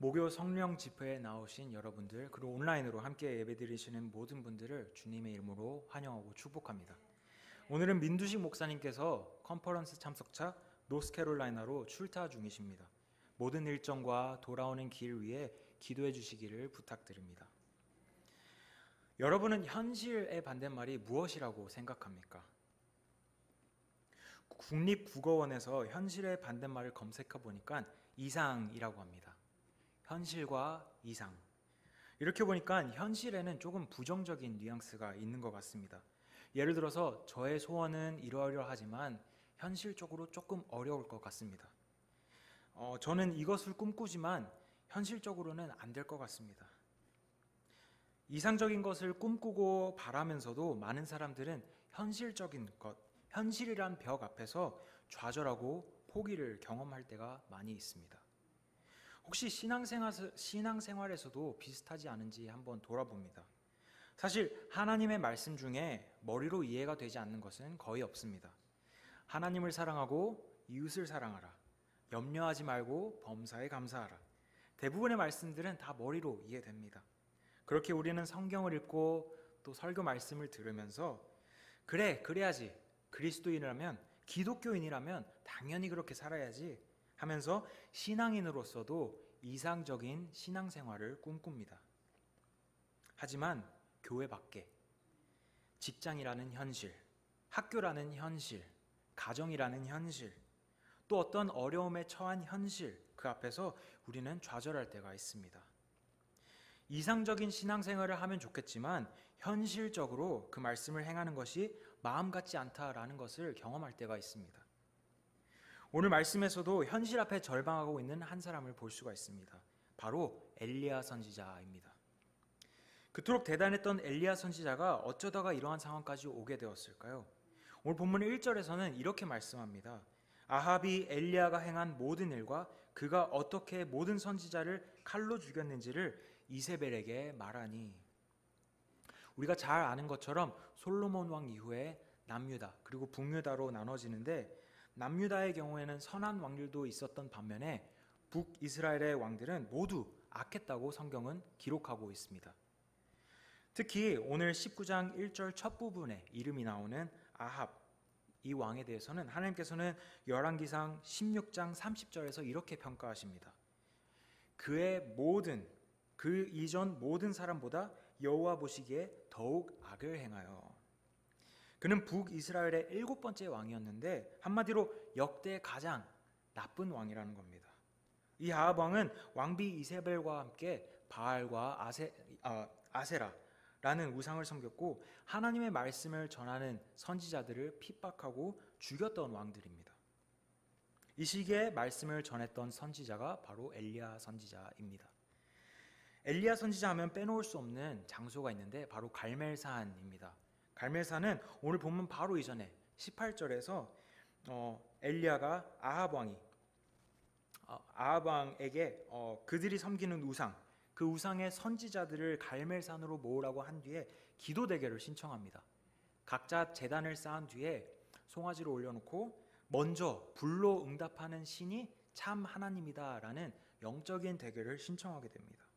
목요 성령 집회에 나오신 여러분들, 그리고 온라인으로 함께 예배드리시는 모든 분들을 주님의 이름으로 환영하고 축복합니다. 오늘은 민두식 목사님께서 컨퍼런스 참석차 노스캐롤라이나로 출타 중이십니다. 모든 일정과 돌아오는 길 위해 기도해 주시기를 부탁드립니다. 여러분은 현실의 반대말이 무엇이라고 생각합니까? 국립국어원에서 현실의 반대말을 검색해 보니까 이상이라고 합니다. 현실과 이상. 이렇게 보니까 현실에는 조금 부정적인 뉘앙스가 있는 것 같습니다. 예를 들어서 저의 소원은 이러이러하지만 현실적으로 조금 어려울 것 같습니다. 저는 이것을 꿈꾸지만 현실적으로는 안 될 것 같습니다. 이상적인 것을 꿈꾸고 바라면서도 많은 사람들은 현실적인 것, 현실이란 벽 앞에서 좌절하고 포기를 경험할 때가 많이 있습니다. 혹시 신앙생활에서도 비슷하지 않은지 한번 돌아봅니다. 사실 하나님의 말씀 중에 머리로 이해가 되지 않는 것은 거의 없습니다. 하나님을 사랑하고 이웃을 사랑하라. 염려하지 말고 범사에 감사하라. 대부분의 말씀들은 다 머리로 이해됩니다. 그렇게 우리는 성경을 읽고 또 설교 말씀을 들으면서 그래야지. 그리스도인이라면, 기독교인이라면 당연히 그렇게 살아야지 하면서 신앙인으로서도 이상적인 신앙생활을 꿈꿉니다. 하지만 교회 밖에 직장이라는 현실, 학교라는 현실, 가정이라는 현실, 또 어떤 어려움에 처한 현실, 그 앞에서 우리는 좌절할 때가 있습니다. 이상적인 신앙생활을 하면 좋겠지만 현실적으로 그 말씀을 행하는 것이 마음 같지 않다라는 것을 경험할 때가 있습니다. 오늘 말씀에서도 현실 앞에 절망하고 있는 한 사람을 볼 수가 있습니다. 바로 엘리야 선지자입니다. 그토록 대단했던 엘리야 선지자가 어쩌다가 이러한 상황까지 오게 되었을까요? 오늘 본문 1절에서는 이렇게 말씀합니다. 아합이 엘리야가 행한 모든 일과 그가 어떻게 모든 선지자를 칼로 죽였는지를 이세벨에게 말하니. 우리가 잘 아는 것처럼 솔로몬 왕 이후에 남유다 그리고 북유다로 나눠지는데, 남유다의 경우에는 선한 왕들도 있었던 반면에 북이스라엘의 왕들은 모두 악했다고 성경은 기록하고 있습니다. 특히 오늘 19장 1절 첫 부분에 이름이 나오는 아합, 이 왕에 대해서는 하나님께서는 열왕기상 16장 30절에서 이렇게 평가하십니다. 그 이전 모든 사람보다 여호와 보시기에 더욱 악을 행하여. 그는 북이스라엘의 7번째 왕이었는데 한마디로 역대 가장 나쁜 왕이라는 겁니다. 이 아합 왕은 왕비 이세벨과 함께 바알과 아세라라는 우상을 섬겼고 하나님의 말씀을 전하는 선지자들을 핍박하고 죽였던 왕들입니다. 이 시기에 말씀을 전했던 선지자가 바로 엘리야 선지자입니다. 엘리야 선지자 하면 빼놓을 수 없는 장소가 있는데 바로 갈멜산입니다. 갈멜산은 오늘 본문 바로 이전에 18절에서 엘리야가 아합 왕에게 그들이 섬기는 우상, 그 우상의 선지자들을 갈멜산으로 모으라고 한 뒤에 기도 대결을 신청합니다. 각자 제단을 쌓은 뒤에 송아지를 올려놓고 먼저 불로 응답하는 신이 참 하나님이다라는 영적인 대결을 신청하게 됩니다.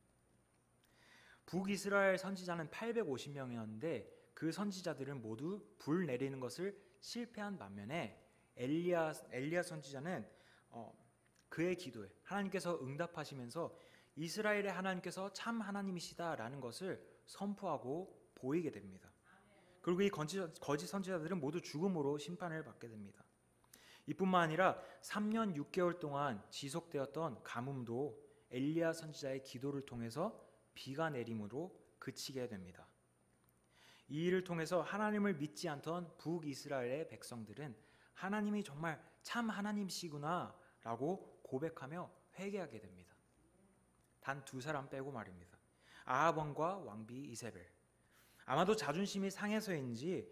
북이스라엘 선지자는 850명이었는데 그 선지자들은 모두 불 내리는 것을 실패한 반면에 엘리야 선지자는 그의 기도에 하나님께서 응답하시면서 이스라엘의 하나님께서 참 하나님이시다라는 것을 선포하고 보이게 됩니다. 그리고 이 거짓 선지자들은 모두 죽음으로 심판을 받게 됩니다. 이뿐만 아니라 3년 6개월 동안 지속되었던 가뭄도 엘리야 선지자의 기도를 통해서 비가 내림으로 그치게 됩니다. 이 일을 통해서 하나님을 믿지 않던 북이스라엘의 백성들은 하나님이 정말 참 하나님이시구나 라고 고백하며 회개하게 됩니다. 단 2사람 빼고 말입니다. 아합 왕과 왕비 이세벨. 아마도 자존심이 상해서인지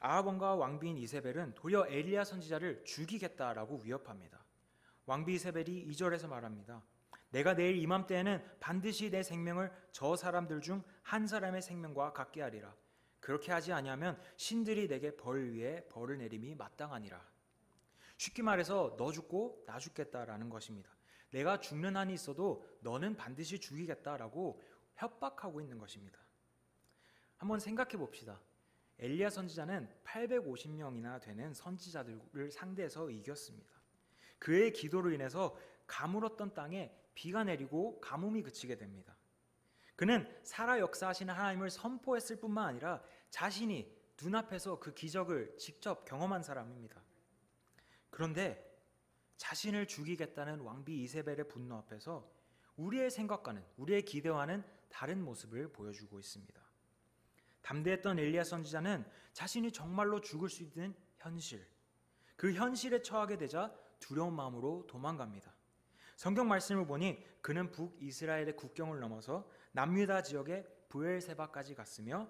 아합 왕과 왕비인 이세벨은 도리어 엘리야 선지자를 죽이겠다라고 위협합니다. 왕비 이세벨이 2절에서 말합니다. 내가 내일 이맘때에는 반드시 내 생명을 저 사람들 중 한 사람의 생명과 같게 하리라. 그렇게 하지 아니하면 신들이 내게 벌 위에 벌을 내림이 마땅하니라. 쉽게 말해서 너 죽고 나 죽겠다라는 것입니다. 내가 죽는 한이 있어도 너는 반드시 죽이겠다라고 협박하고 있는 것입니다. 한번 생각해 봅시다. 엘리야 선지자는 850명이나 되는 선지자들을 상대해서 이겼습니다. 그의 기도로 인해서 가물었던 땅에 비가 내리고 가뭄이 그치게 됩니다. 그는 살아 역사하시는 하나님을 선포했을 뿐만 아니라 자신이 눈앞에서 그 기적을 직접 경험한 사람입니다. 그런데 자신을 죽이겠다는 왕비 이세벨의 분노 앞에서 우리의 생각과는, 우리의 기대와는 다른 모습을 보여주고 있습니다. 담대했던 엘리야 선지자는 자신이 정말로 죽을 수 있는 현실, 그 현실에 처하게 되자 두려운 마음으로 도망갑니다. 성경 말씀을 보니 그는 북이스라엘의 국경을 넘어서 남유다 지역의 브엘세바까지 갔으며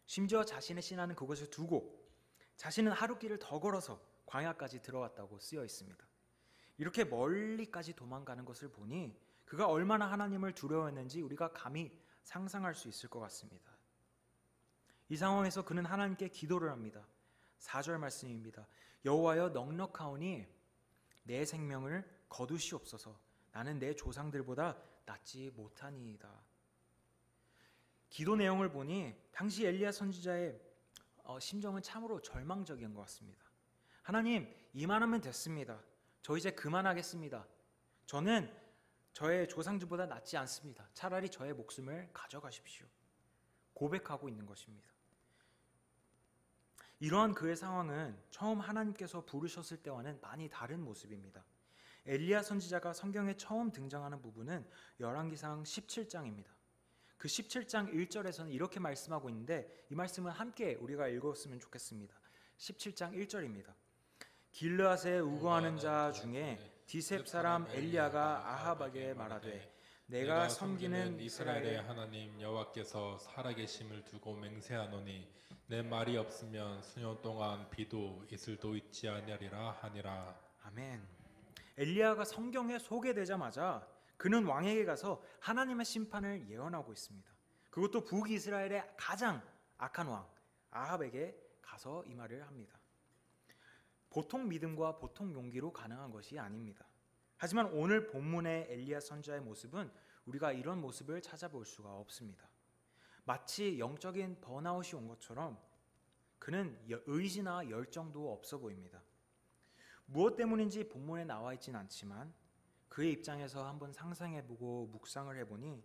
심지어 자신의 신하는 그곳을 두고 자신은 하루길을 더 걸어서 광야까지 들어갔다고 쓰여 있습니다. 이렇게 멀리까지 도망가는 것을 보니 그가 얼마나 하나님을 두려워했는지 우리가 감히 상상할 수 있을 것 같습니다. 이 상황에서 그는 하나님께 기도를 합니다. 4절 말씀입니다. 여호와여, 넉넉하오니 내 생명을 거두시옵소서. 나는 내 조상들보다 낫지 못하니이다. 기도 내용을 보니 당시 엘리야 선지자의 심정은 참으로 절망적인 것 같습니다. 하나님, 이만하면 됐습니다. 저 이제 그만하겠습니다. 저는 저의 조상들보다 낫지 않습니다. 차라리 저의 목숨을 가져가십시오. 고백하고 있는 것입니다. 이러한 그의 상황은 처음 하나님께서 부르셨을 때와는 많이 다른 모습입니다. 엘리야 선지자가 성경에 처음 등장하는 부분은 열왕기상 17장입니다. 그 17장 1절에서는 이렇게 말씀하고 있는데 이 말씀은 함께 우리가 읽었으면 좋겠습니다. 17장 1절입니다. 길르앗에 우거하는 자 중에 디셉 사람 엘리야가 아합에게 말하되 내가 섬기는 이스라엘의 하나님 여호와께서 살아계심을 두고 맹세하노니 내 말이 없으면 수년 동안 비도 이슬도 있지 아니하리라 하니라. 아멘. 엘리야가 성경에 소개되자마자 그는 왕에게 가서 하나님의 심판을 예언하고 있습니다. 그것도 북이스라엘의 가장 악한 왕 아합에게 가서 이 말을 합니다. 보통 믿음과 보통 용기로 가능한 것이 아닙니다. 하지만 오늘 본문의 엘리야 선지자의 모습은 우리가 이런 모습을 찾아볼 수가 없습니다. 마치 영적인 번아웃이 온 것처럼 그는 의지나 열정도 없어 보입니다. 무엇 때문인지 본문에 나와 있진 않지만 그의 입장에서 한번 상상해보고 묵상을 해보니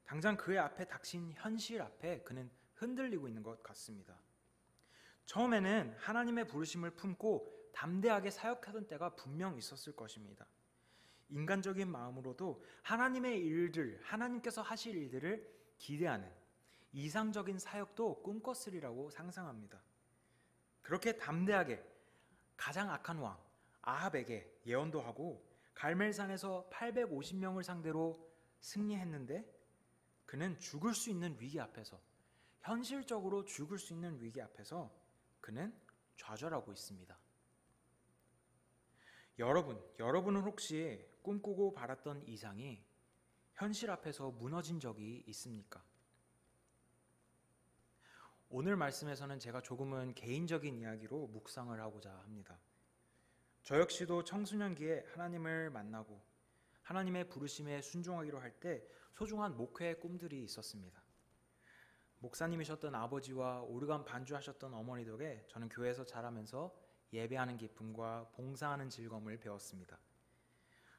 당장 그의 앞에 닥친 현실 앞에 그는 흔들리고 있는 것 같습니다. 처음에는 하나님의 부르심을 품고 담대하게 사역하던 때가 분명 있었을 것입니다. 인간적인 마음으로도 하나님의 일들, 하나님께서 하실 일들을 기대하는 이상적인 사역도 꿈꿨으리라고 상상합니다. 그렇게 담대하게 가장 악한 왕 아합에게 예언도 하고 갈멜산에서 850명을 상대로 승리했는데 그는 죽을 수 있는 위기 앞에서, 현실적으로 죽을 수 있는 위기 앞에서 그는 좌절하고 있습니다. 여러분은 혹시 꿈꾸고 바랐던 이상이 현실 앞에서 무너진 적이 있습니까? 오늘 말씀에서는 제가 조금은 개인적인 이야기로 묵상을 하고자 합니다. 저 역시도 청소년기에 하나님을 만나고 하나님의 부르심에 순종하기로 할 때 소중한 목회의 꿈들이 있었습니다. 목사님이셨던 아버지와 오르간 반주하셨던 어머니 덕에 저는 교회에서 자라면서 예배하는 기쁨과 봉사하는 즐거움을 배웠습니다.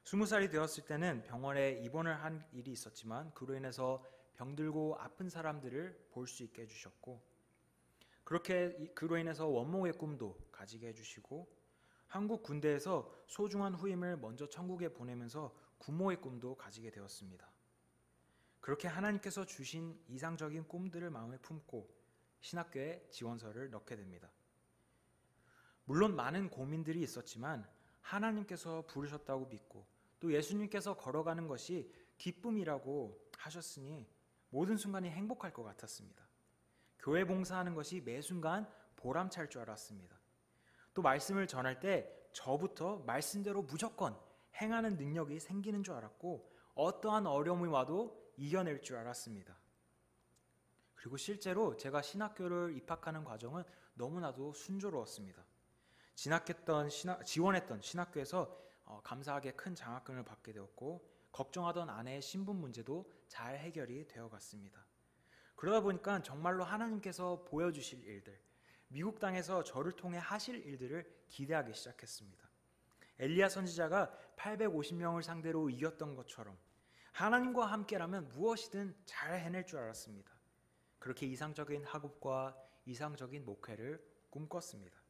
20살이 되었을 때는 병원에 입원을 한 일이 있었지만 그로 인해서 병들고 아픈 사람들을 볼 수 있게 해주셨고, 그렇게 그로 인해서 원목의 꿈도 가지게 해주시고, 한국 군대에서 소중한 후임을 먼저 천국에 보내면서 구모의 꿈도 가지게 되었습니다. 그렇게 하나님께서 주신 이상적인 꿈들을 마음에 품고 신학교에 지원서를 넣게 됩니다. 물론 많은 고민들이 있었지만 하나님께서 부르셨다고 믿고 또 예수님께서 걸어가는 것이 기쁨이라고 하셨으니 모든 순간이 행복할 것 같았습니다. 교회 봉사하는 것이 매 순간 보람찰 줄 알았습니다. 또 말씀을 전할 때 저부터 말씀대로 무조건 행하는 능력이 생기는 줄 알았고 어떠한 어려움이 와도 이겨낼 줄 알았습니다. 그리고 실제로 제가 신학교를 입학하는 과정은 너무나도 순조로웠습니다. 지원했던 신학교에서 감사하게 큰 장학금을 받게 되었고 걱정하던 아내의 신분 문제도 잘 해결이 되어 갔습니다. 그러다 보니까 정말로 하나님께서 보여주실 일들, 미국 땅에서 저를 통해 하실 일들을 기대하기 시작했습니다. 엘리야 선지자가 850명을 상대로 이겼던 것처럼 하나님과 함께라면 무엇이든 잘 해낼 줄 알았습니다. 그렇게 이상적인 학업과 이상적인 목회를 꿈꿨습니다.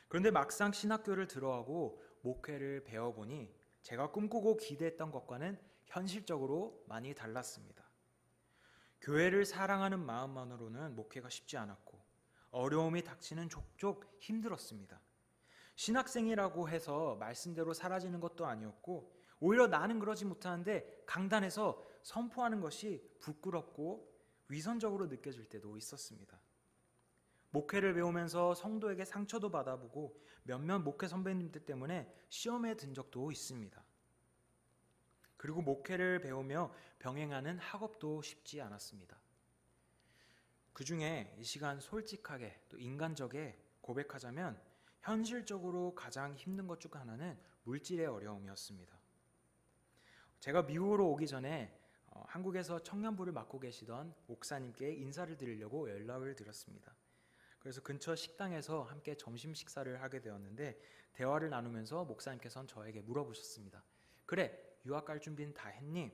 그런데 막상 신학교를 들어가고 목회를 배워보니 제가 꿈꾸고 기대했던 것과는 현실적으로 많이 달랐습니다. 교회를 사랑하는 마음만으로는 목회가 쉽지 않았고 어려움이 닥치는 족족 힘들었습니다. 신학생이라고 해서 말씀대로 사라지는 것도 아니었고 오히려 나는 그러지 못하는데 강단에서 선포하는 것이 부끄럽고 위선적으로 느껴질 때도 있었습니다. 목회를 배우면서 성도에게 상처도 받아보고 몇몇 목회 선배님들 때문에 시험에 든 적도 있습니다. 그리고 목회를 배우며 병행하는 학업도 쉽지 않았습니다. 그 중에 이 시간 솔직하게 또 인간적에 고백하자면 현실적으로 가장 힘든 것 중 하나는 물질의 어려움이었습니다. 제가 미국으로 오기 전에 한국에서 청년부를 맡고 계시던 목사님께 인사를 드리려고 연락을 드렸습니다. 그래서 근처 식당에서 함께 점심 식사를 하게 되었는데 대화를 나누면서 목사님께서는 저에게 물어보셨습니다. 그래, 유학 갈 준비는 다 했니?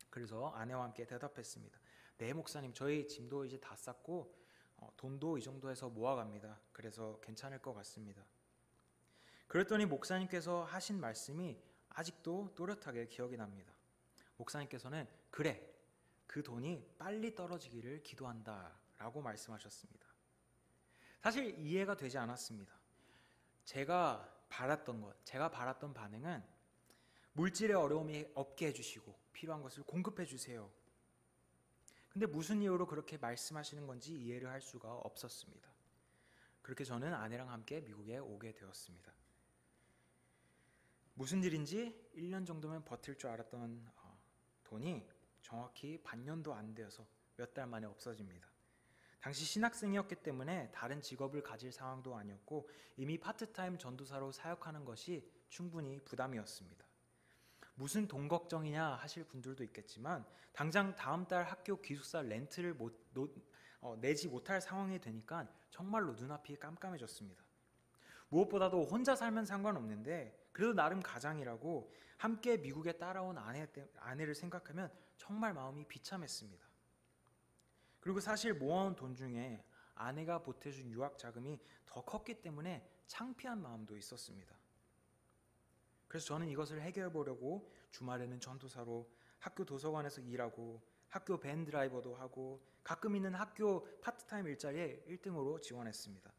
그래서 아내와 함께 대답했습니다. 네, 목사님, 저희 짐도 이제 다 쌌고 돈도 이 정도 해서 모아갑니다. 그래서 괜찮을 것 같습니다. 그랬더니 목사님께서 하신 말씀이 아직도 또렷하게 기억이 납니다. 목사님께서는 그래, 그 돈이 빨리 떨어지기를 기도한다 라고 말씀하셨습니다. 사실 이해가 되지 않았습니다. 제가 바랐던 반응은 물질의 어려움이 없게 해주시고 필요한 것을 공급해 주세요. 근데 무슨 이유로 그렇게 말씀하시는 건지 이해를 할 수가 없었습니다. 그렇게 저는 아내랑 함께 미국에 오게 되었습니다. 무슨 일인지 1년 정도면 버틸 줄 알았던 돈이 정확히 반년도 안 되어서 몇 달 만에 없어집니다. 당시 신학생이었기 때문에 다른 직업을 가질 상황도 아니었고 이미 파트타임 전도사로 사역하는 것이 충분히 부담이었습니다. 무슨 돈 걱정이냐 하실 분들도 있겠지만 당장 다음 달 학교 기숙사 렌트를 내지 못할 상황이 되니까 정말로 눈앞이 깜깜해졌습니다. 무엇보다도 혼자 살면 상관없는데 그래도 나름 가장이라고 함께 미국에 따라온 아내를 생각하면 정말 마음이 비참했습니다. 그리고 사실 모아온 돈 중에 아내가 보태준 유학 자금이 더 컸기 때문에 창피한 마음도 있었습니다. 그래서 저는 이것을 해결해 보려고 주말에는 전도사로 학교 도서관에서 일하고 학교 밴 드라이버도 하고 가끔 있는 학교 파트타임 일자리에 1등으로 지원했습니다.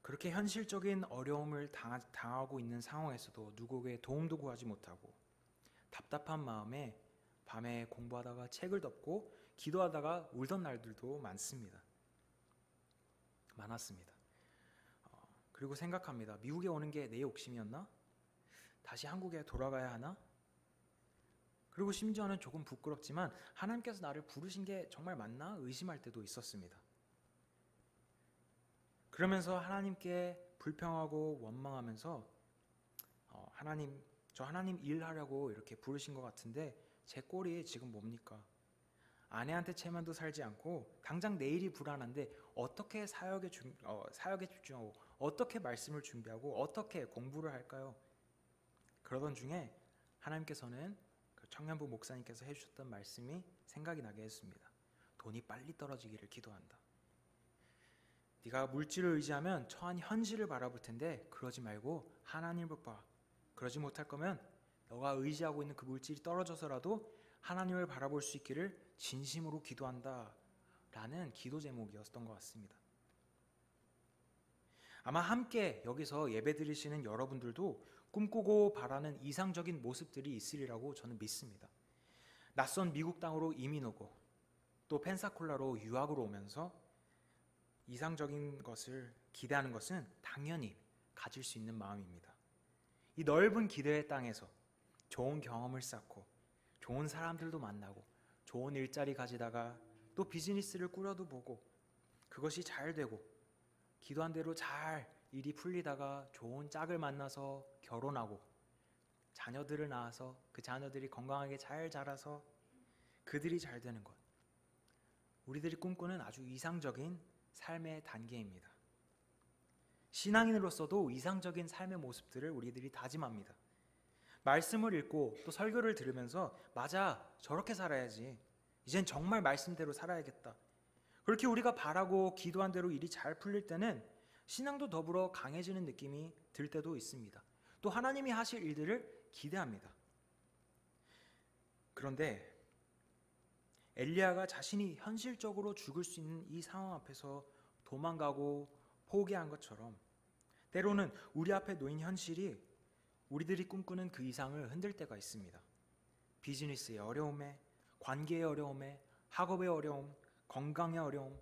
그렇게 현실적인 어려움을 당하고 있는 상황에서도 누구에게 도움도 구하지 못하고 답답한 마음에 밤에 공부하다가 책을 덮고 기도하다가 울던 날들도 많았습니다. 그리고 생각합니다. 미국에 오는 게 내 욕심이었나? 다시 한국에 돌아가야 하나? 그리고 심지어는 조금 부끄럽지만 하나님께서 나를 부르신 게 정말 맞나? 의심할 때도 있었습니다. 그러면서 하나님께 불평하고 원망하면서 저 하나님 일하려고 이렇게 부르신 것 같은데 제 꼴이 지금 뭡니까? 아내한테 체면도 살지 않고 당장 내일이 불안한데 어떻게 사역에 집중하고 어떻게 말씀을 준비하고 어떻게 공부를 할까요? 그러던 중에 하나님께서는 그 청년부 목사님께서 해주셨던 말씀이 생각이 나게 했습니다. 돈이 빨리 떨어지기를 기도한다. 네가 물질을 의지하면 처한 현실을 바라볼 텐데 그러지 말고 하나님을 봐. 그러지 못할 거면 너가 의지하고 있는 그 물질이 떨어져서라도 하나님을 바라볼 수 있기를 진심으로 기도한다 라는 기도 제목이었던 것 같습니다. 아마 함께 여기서 예배 드리시는 여러분들도 꿈꾸고 바라는 이상적인 모습들이 있으리라고 저는 믿습니다. 낯선 미국 땅으로 이민 오고 또 펜사콜라로 유학으로 오면서 이상적인 것을 기대하는 것은 당연히 가질 수 있는 마음입니다. 이 넓은 기대의 땅에서 좋은 경험을 쌓고 좋은 사람들도 만나고 좋은 일자리 가지다가 또 비즈니스를 꾸려도 보고 그것이 잘 되고 기도한 대로 잘 일이 풀리다가 좋은 짝을 만나서 결혼하고 자녀들을 낳아서 그 자녀들이 건강하게 잘 자라서 그들이 잘 되는 것. 우리들이 꿈꾸는 아주 이상적인 삶의 단계입니다. 신앙인으로서도 이상적인 삶의 모습들을 우리들이 다짐합니다. 말씀을 읽고 또 설교를 들으면서 맞아, 저렇게 살아야지. 이젠 정말 말씀대로 살아야겠다. 그렇게 우리가 바라고 기도한 대로 일이 잘 풀릴 때는 신앙도 더불어 강해지는 느낌이 들 때도 있습니다. 또 하나님이 하실 일들을 기대합니다. 그런데 엘리야가 자신이 현실적으로 죽을 수 있는 이 상황 앞에서 도망가고 포기한 것처럼 때로는 우리 앞에 놓인 현실이 우리들이 꿈꾸는 그 이상을 흔들 때가 있습니다. 비즈니스의 어려움에, 관계의 어려움에, 학업의 어려움, 건강의 어려움,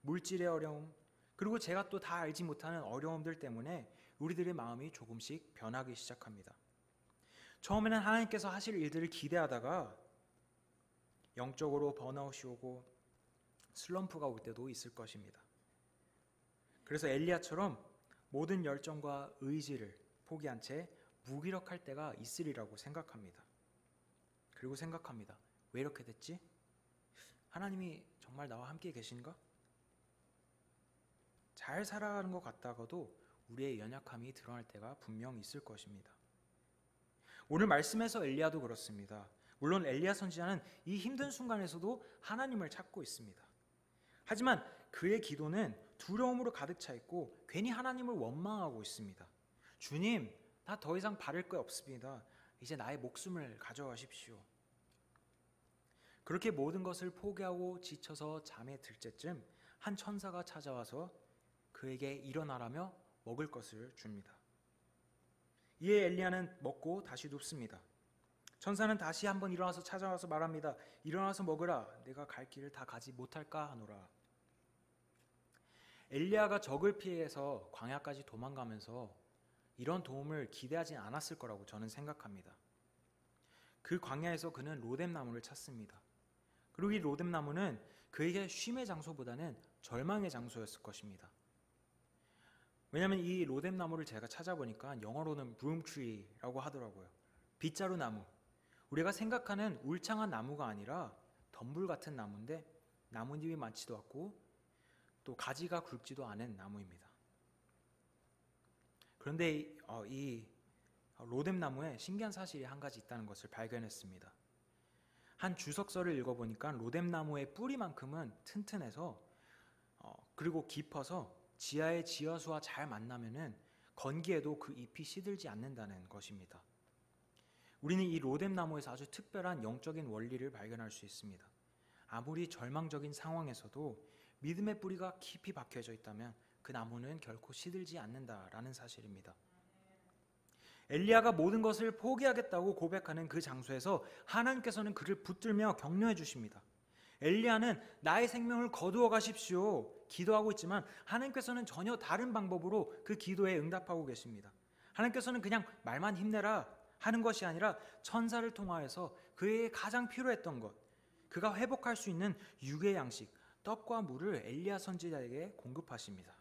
물질의 어려움, 그리고 제가 또 다 알지 못하는 어려움들 때문에 우리들의 마음이 조금씩 변하기 시작합니다. 처음에는 하나님께서 하실 일들을 기대하다가 영적으로 번아웃이 오고 슬럼프가 올 때도 있을 것입니다. 그래서 엘리야처럼 모든 열정과 의지를 포기한 채 무기력할 때가 있으리라고 생각합니다. 그리고 생각합니다. 왜 이렇게 됐지? 하나님이 정말 나와 함께 계신가? 잘 살아가는 것 같다가도 우리의 연약함이 드러날 때가 분명 있을 것입니다. 오늘 말씀에서 엘리야도 그렇습니다. 물론 엘리야 선지자는 이 힘든 순간에서도 하나님을 찾고 있습니다. 하지만 그의 기도는 두려움으로 가득 차 있고 괜히 하나님을 원망하고 있습니다. 주님, 나 더 이상 바를 거 없습니다. 이제 나의 목숨을 가져가십시오. 그렇게 모든 것을 포기하고 지쳐서 잠에 들 때쯤 한 천사가 찾아와서 그에게 일어나라며 먹을 것을 줍니다. 이에 엘리야는 먹고 다시 눕습니다. 천사는 다시 한번 일어나서 찾아와서 말합니다. 일어나서 먹으라. 내가 갈 길을 다 가지 못할까 하노라. 엘리야가 적을 피해서 광야까지 도망가면서 이런 도움을 기대하지 않았을 거라고 저는 생각합니다. 그 광야에서 그는 로뎀나무를 찾습니다. 그리고 이 로뎀나무는 그에게 쉼의 장소보다는 절망의 장소였을 것입니다. 왜냐하면 이 로뎀나무를 제가 찾아보니까 영어로는 브룸트리라고 하더라고요. 빗자루 나무. 우리가 생각하는 울창한 나무가 아니라 덤불 같은 나무인데 나뭇잎이 많지도 않고 또 가지가 굵지도 않은 나무입니다. 그런데 이 로뎀나무에 신기한 사실이 한 가지 있다는 것을 발견했습니다. 한 주석서를 읽어보니까 로뎀나무의 뿌리만큼은 튼튼해서 그리고 깊어서 지하의 지하수와 잘 만나면은 건기에도 그 잎이 시들지 않는다는 것입니다. 우리는 이 로뎀나무에서 아주 특별한 영적인 원리를 발견할 수 있습니다. 아무리 절망적인 상황에서도 믿음의 뿌리가 깊이 박혀져 있다면 그 나무는 결코 시들지 않는다라는 사실입니다. 엘리야가 모든 것을 포기하겠다고 고백하는 그 장소에서 하나님께서는 그를 붙들며 격려해 주십니다. 엘리야는 나의 생명을 거두어 가십시오 기도하고 있지만 하나님께서는 전혀 다른 방법으로 그 기도에 응답하고 계십니다. 하나님께서는 그냥 말만 힘내라 하는 것이 아니라 천사를 통하여서 그에게 가장 필요했던 것, 그가 회복할 수 있는 육의 양식, 떡과 물을 엘리야 선지자에게 공급하십니다.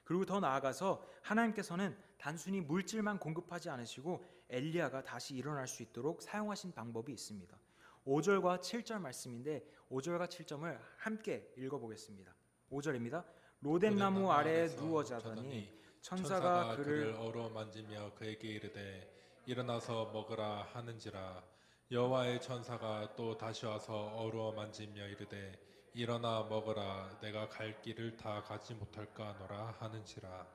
그리고 더 나아가서 하나님께서는 단순히 물질만 공급하지 않으시고 엘리야가 다시 일어날 수 있도록 사용하신 방법이 있습니다. 5절과 7절 말씀인데 5절과 7절을 함께 읽어보겠습니다. 5절입니다. 로뎀나무 아래에 누워 자더니 천사가 그를 어루만지며 그에게 이르되 일어나서 먹으라 하는지라. 여호와의 천사가 또 다시 와서 어루만지며 이르되 일어나 먹으라. 내가 갈 길을 다 가지 못할까 하노라 하는지라.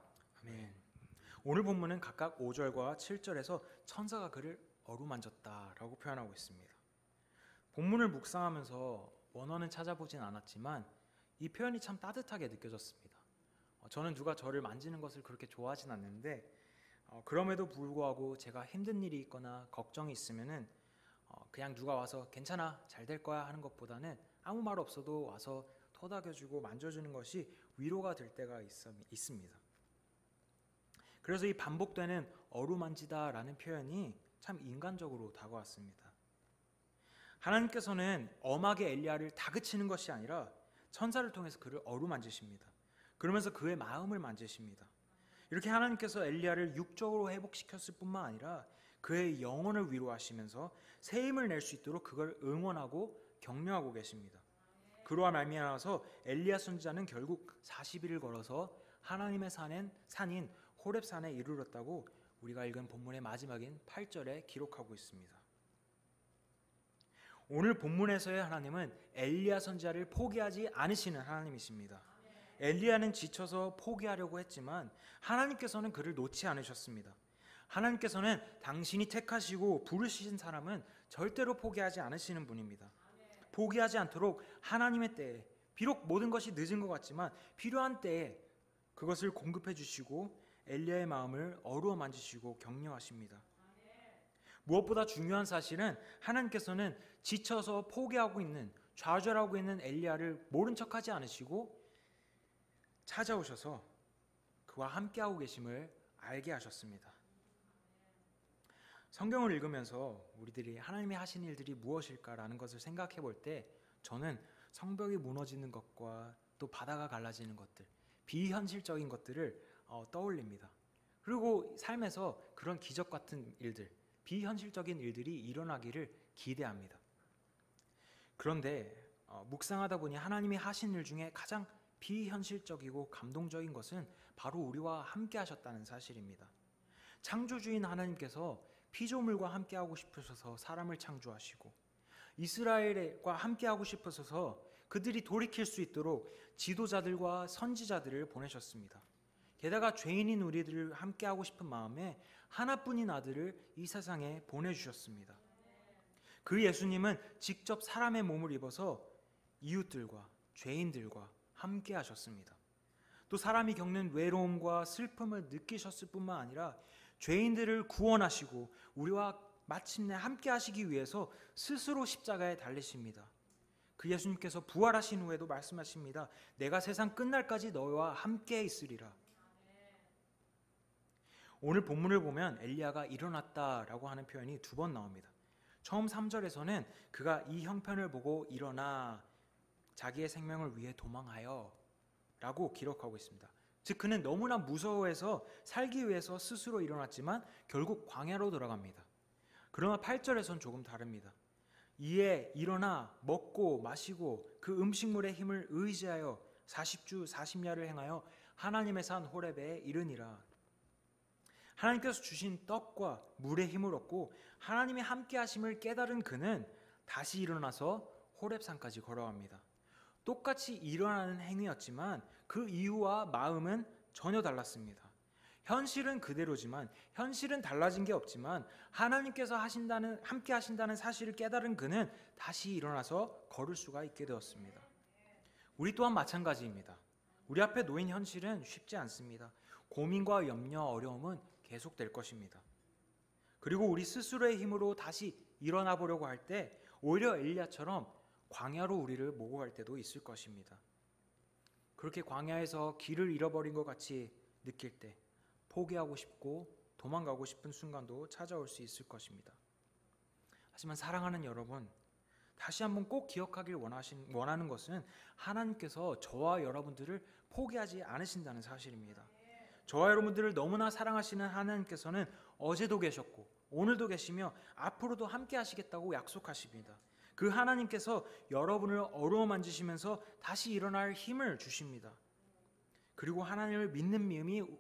아멘. 오늘 본문은 각각 5절과 7절에서 천사가 그를 어루만졌다라고 표현하고 있습니다. 본문을 묵상하면서 원어는 찾아보진 않았지만 이 표현이 참 따뜻하게 느껴졌습니다. 저는 누가 저를 만지는 것을 그렇게 좋아하진 않는데 그럼에도 불구하고 제가 힘든 일이 있거나 걱정이 있으면은 그냥 누가 와서 괜찮아 잘 될 거야 하는 것보다는 아무 말 없어도 와서 토닥여주고 만져주는 것이 위로가 될 때가 있습니다. 그래서 이 반복되는 어루만지다라는 표현이 참 인간적으로 다가왔습니다. 하나님께서는 엄하게 엘리야를 다그치는 것이 아니라 천사를 통해서 그를 어루만지십니다. 그러면서 그의 마음을 만지십니다. 이렇게 하나님께서 엘리야를 육적으로 회복시켰을 뿐만 아니라 그의 영혼을 위로하시면서 새 힘을 낼 수 있도록 그걸 응원하고 격려하고 계십니다. 그로와 말미암아서 엘리야 선지자는 결국 40일을 걸어서 하나님의 산인 호렙산에 이르렀다고 우리가 읽은 본문의 마지막인 8절에 기록하고 있습니다. 오늘 본문에서의 하나님은 엘리야 선지자를 포기하지 않으시는 하나님이십니다. 엘리야는 지쳐서 포기하려고 했지만 하나님께서는 그를 놓지 않으셨습니다. 하나님께서는 당신이 택하시고 부르신 사람은 절대로 포기하지 않으시는 분입니다. 포기하지 않도록 하나님의 때에, 비록 모든 것이 늦은 것 같지만 필요한 때에 그것을 공급해 주시고 엘리야의 마음을 어루어 만지시고 격려하십니다. 무엇보다 중요한 사실은 하나님께서는 지쳐서 포기하고 있는, 좌절하고 있는 엘리야를 모른 척하지 않으시고 찾아오셔서 그와 함께하고 계심을 알게 하셨습니다. 성경을 읽으면서 우리들이 하나님이 하신 일들이 무엇일까라는 것을 생각해 볼 때 저는 성벽이 무너지는 것과 또 바다가 갈라지는 것들, 비현실적인 것들을 떠올립니다. 그리고 삶에서 그런 기적 같은 일들, 비현실적인 일들이 일어나기를 기대합니다. 그런데 묵상하다 보니 하나님이 하신 일 중에 가장 비현실적이고 감동적인 것은 바로 우리와 함께 하셨다는 사실입니다. 창조주인 하나님께서 피조물과 함께하고 싶으셔서 사람을 창조하시고 이스라엘과 함께하고 싶으셔서 그들이 돌이킬 수 있도록 지도자들과 선지자들을 보내셨습니다. 게다가 죄인인 우리들을 함께하고 싶은 마음에 하나뿐인 아들을 이 세상에 보내주셨습니다. 그 예수님은 직접 사람의 몸을 입어서 이웃들과 죄인들과 함께 하셨습니다. 또 사람이 겪는 외로움과 슬픔을 느끼셨을 뿐만 아니라 죄인들을 구원하시고 우리와 마침내 함께 하시기 위해서 스스로 십자가에 달리십니다. 그 예수님께서 부활하신 후에도 말씀하십니다. 내가 세상 끝날까지 너희와 함께 있으리라. 오늘 본문을 보면 엘리야가 일어났다라고 하는 표현이 2번 나옵니다. 처음 3절에서는 그가 이 형편을 보고 일어나 자기의 생명을 위해 도망하여 라고 기록하고 있습니다. 즉 그는 너무나 무서워해서 살기 위해서 스스로 일어났지만 결국 광야로 들어갑니다. 그러나 8절에서는 조금 다릅니다. 이에 일어나 먹고 마시고 그 음식물의 힘을 의지하여 40주 40야를 행하여 하나님의 산 호렙에 이르니라. 하나님께서 주신 떡과 물의 힘을 얻고 하나님이 함께 하심을 깨달은 그는 다시 일어나서 호렙산까지 걸어갑니다. 똑같이 일어나는 행위였지만 그 이유와 마음은 전혀 달랐습니다. 현실은 그대로지만 현실은 달라진 게 없지만 하나님께서 함께 하신다는 사실을 깨달은 그는 다시 일어나서 걸을 수가 있게 되었습니다. 우리 또한 마찬가지입니다. 우리 앞에 놓인 현실은 쉽지 않습니다. 고민과 염려, 어려움은 계속될 것입니다. 그리고 우리 스스로의 힘으로 다시 일어나 보려고 할 때 오히려 엘리야처럼 광야로 우리를 몰고 갈 때도 있을 것입니다. 그렇게 광야에서 길을 잃어버린 것 같이 느낄 때 포기하고 싶고 도망가고 싶은 순간도 찾아올 수 있을 것입니다. 하지만 사랑하는 여러분, 다시 한번 꼭 기억하길 원하는 것은 하나님께서 저와 여러분들을 포기하지 않으신다는 사실입니다. 저와 여러분들을 너무나 사랑하시는 하나님께서는 어제도 계셨고 오늘도 계시며 앞으로도 함께 하시겠다고 약속하십니다. 그 하나님께서 여러분을 어루어 만지시면서 다시 일어날 힘을 주십니다. 그리고 하나님을 믿는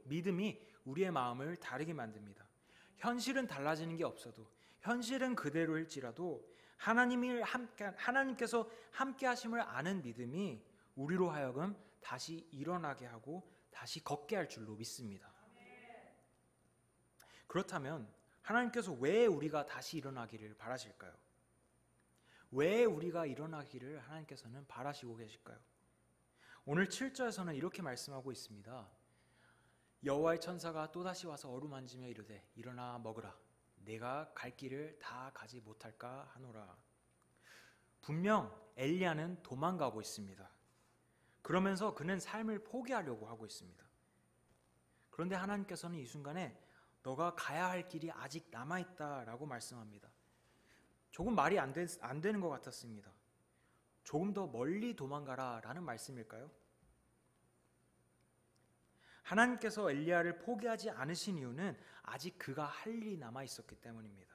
믿음이 우리의 마음을 다르게 만듭니다. 현실은 달라지는 게 없어도 현실은 그대로일지라도 하나님께서 함께 하심을 아는 믿음이 우리로 하여금 다시 일어나게 하고 다시 걷게 할 줄로 믿습니다. 그렇다면 하나님께서 왜 우리가 다시 일어나기를 바라실까요? 왜 우리가 일어나기를 하나님께서는 바라시고 계실까요? 오늘 7절에서는 이렇게 말씀하고 있습니다. 여호와의 천사가 또다시 와서 어루만지며 이르되 일어나 먹으라. 내가 갈 길을 다 가지 못할까 하노라. 분명 엘리야는 도망가고 있습니다. 그러면서 그는 삶을 포기하려고 하고 있습니다. 그런데 하나님께서는 이 순간에 너가 가야 할 길이 아직 남아있다라고 말씀합니다. 조금 말이 안 되는 것 같았습니다. 조금 더 멀리 도망가라 라는 말씀일까요? 하나님께서 엘리야를 포기하지 않으신 이유는 아직 그가 할 일이 남아 있었기 때문입니다.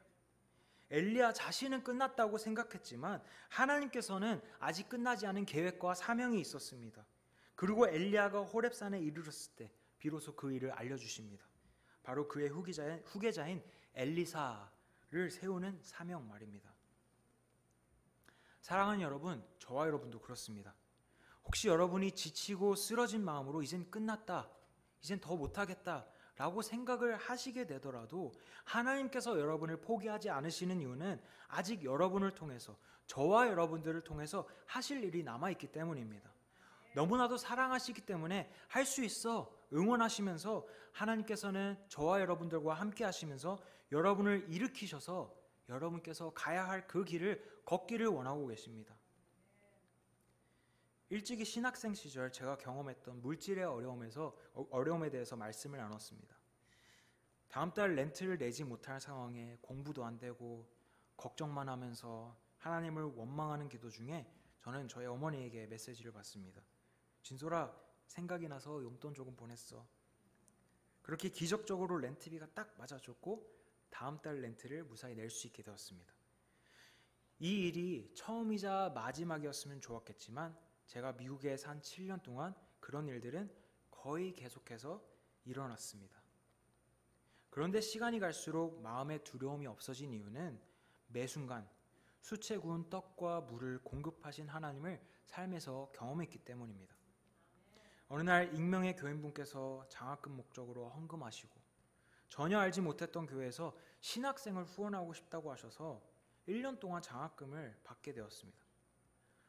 엘리야 자신은 끝났다고 생각했지만 하나님께서는 아직 끝나지 않은 계획과 사명이 있었습니다. 그리고 엘리야가 호렙산에 이르렀을 때 비로소 그 일을 알려주십니다. 바로 그의 후계자인 엘리사를 세우는 사명 말입니다. 사랑하는 여러분, 저와 여러분도 그렇습니다. 혹시 여러분이 지치고 쓰러진 마음으로 이젠 끝났다, 이젠 더 못하겠다 라고 생각을 하시게 되더라도 하나님께서 여러분을 포기하지 않으시는 이유는 아직 여러분을 통해서, 저와 여러분들을 통해서 하실 일이 남아있기 때문입니다. 너무나도 사랑하시기 때문에 할 수 있어 응원하시면서 하나님께서는 저와 여러분들과 함께 하시면서 여러분을 일으키셔서 여러분께서 가야 할 그 길을 걷기를 원하고 계십니다. 일찍이 신학생 시절 제가 경험했던 물질의 어려움에 대해서 말씀을 나눴습니다. 다음 달 렌트를 내지 못할 상황에 공부도 안 되고 걱정만 하면서 하나님을 원망하는 기도 중에 저는 저희 어머니에게 메시지를 받습니다. 진솔아, 생각이 나서 용돈 조금 보냈어. 그렇게 기적적으로 렌트비가 딱 맞아줬고 다음 달 렌트를 무사히 낼 수 있게 되었습니다. 이 일이 처음이자 마지막이었으면 좋았겠지만 제가 미국에 산 7년 동안 그런 일들은 거의 계속해서 일어났습니다. 그런데 시간이 갈수록 마음의 두려움이 없어진 이유는 매 순간 수채 구운 떡과 물을 공급하신 하나님을 삶에서 경험했기 때문입니다. 어느 날 익명의 교인분께서 장학금 목적으로 헌금하시고 전혀 알지 못했던 교회에서 신학생을 후원하고 싶다고 하셔서 1년 동안 장학금을 받게 되었습니다.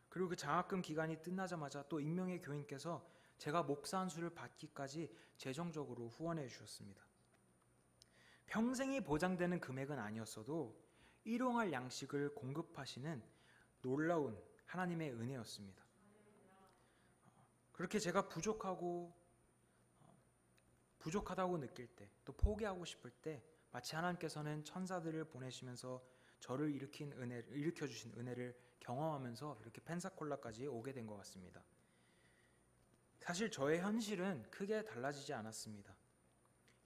그리고 그 장학금 기간이 끝나자마자 또 익명의 교인께서 제가 목사 한 수를 받기까지 재정적으로 후원해 주셨습니다. 평생이 보장되는 금액은 아니었어도 일용할 양식을 공급하시는 놀라운 하나님의 은혜였습니다. 그렇게 제가 부족하다고 느낄 때, 또 포기하고 싶을 때 마치 하나님께서는 천사들을 보내시면서 저를 일으켜주신 은혜를 경험하면서 이렇게 펜사콜라까지 오게 된 것 같습니다. 사실 저의 현실은 크게 달라지지 않았습니다.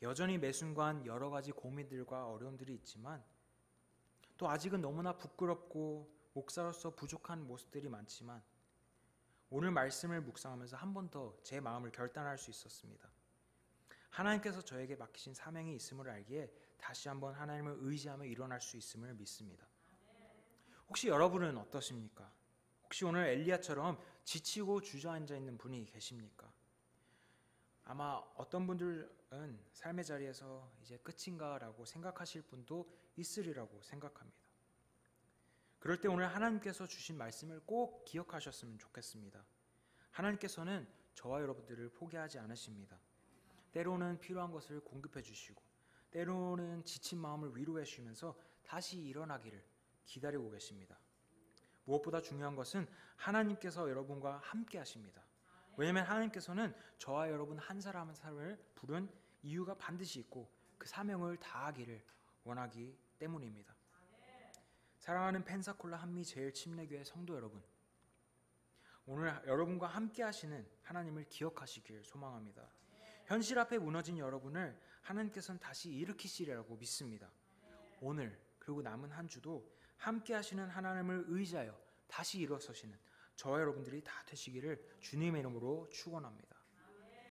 여전히 매 순간 여러 가지 고민들과 어려움들이 있지만 또 아직은 너무나 부끄럽고 목사로서 부족한 모습들이 많지만 오늘 말씀을 묵상하면서 한 번 더 제 마음을 결단할 수 있었습니다. 하나님께서 저에게 맡기신 사명이 있음을 알기에 다시 한번 하나님을 의지하며 일어날 수 있음을 믿습니다. 혹시 여러분은 어떠십니까? 혹시 오늘 엘리야처럼 지치고 주저앉아 있는 분이 계십니까? 아마 어떤 분들은 삶의 자리에서 이제 끝인가 라고 생각하실 분도 있으리라고 생각합니다. 그럴 때 오늘 하나님께서 주신 말씀을 꼭 기억하셨으면 좋겠습니다. 하나님께서는 저와 여러분들을 포기하지 않으십니다. 때로는 필요한 것을 공급해 주시고 때로는 지친 마음을 위로해 주시면서 다시 일어나기를 기다리고 계십니다. 무엇보다 중요한 것은 하나님께서 여러분과 함께 하십니다. 왜냐하면 하나님께서는 저와 여러분 한 사람 한 사람을 부른 이유가 반드시 있고 그 사명을 다하기를 원하기 때문입니다. 사랑하는 펜사콜라 한미제일침례교회 성도 여러분, 오늘 여러분과 함께 하시는 하나님을 기억하시길 소망합니다. 현실 앞에 무너진 여러분을 하나님께서는 다시 일으키시리라고 믿습니다. 오늘 그리고 남은 한 주도 함께 하시는 하나님을 의지하여 다시 일어서시는 저와 여러분들이 다 되시기를 주님의 이름으로 축원합니다.